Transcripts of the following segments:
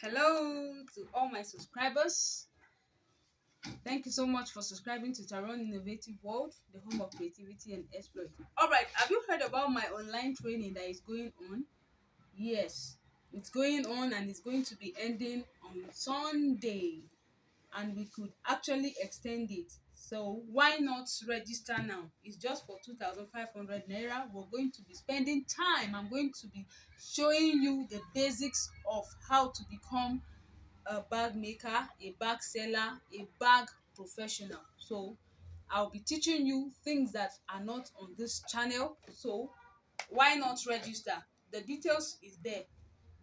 Hello to all my subscribers. Thank you so much for subscribing to Taron Innovative World, the home of creativity and exploit. All right, have you heard about my online training that is going on? Yes, it's going on and it's going to be ending on Sunday, and we could actually extend it. So why not register now? It's just for 2,500 naira. We're going to be spending time. I'm going to be showing you the basics of how to become a bag maker, a bag seller, a bag professional. So I'll be teaching you things that are not on this channel. So why not register? The details is there.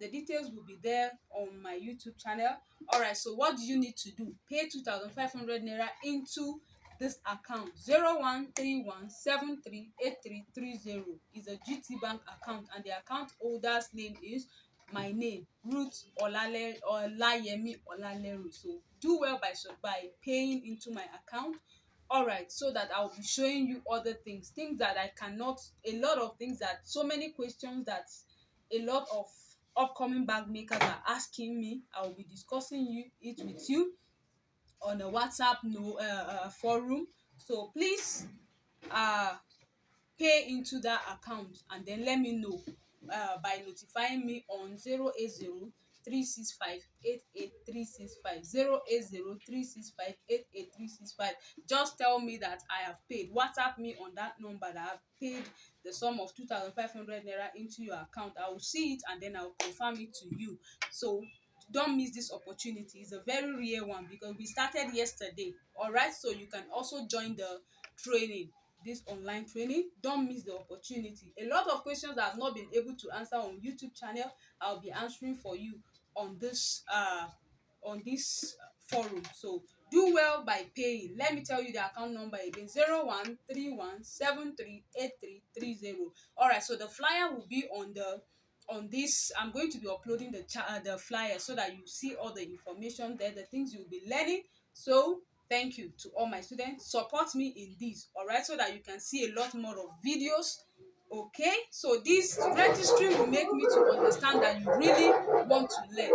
The details will be there on my YouTube channel. All right, so what do you need to do? Pay 2,500 naira into this account. 0131738330 is a GtBank account, and the account holder's name is my name, Ruth Olayemi Olaleru. So do well by paying into my account. All right, so that I'll be showing you other things that I cannot, a lot of things, that so many questions that a lot of upcoming bag makers are asking me. I will be discussing it with you on a WhatsApp forum. So please uh pay into that account and then let me know by notifying me on 080 365 88365 080 365 88365. Just tell me that I have paid. WhatsApp me on that number that I have paid the sum of 2,500 naira into your account. I will see it and then I will confirm it to you. So don't miss this opportunity. It's a very rare one because we started yesterday. All right, so you can also join the training, this online training. Don't miss the opportunity. A lot of questions that I've not been able to answer on YouTube channel, I'll be answering for you on this forum. So do well by paying. Let me tell you the account number again: 0131738330. All right, so the flyer will be on this. I'm going to be uploading the flyer so that you see all the information there, the things you'll be learning. So thank you to all my students. Support me in this, all right, so that you can see a lot more of videos. Okay, so this registry will make me to understand that you really want to learn.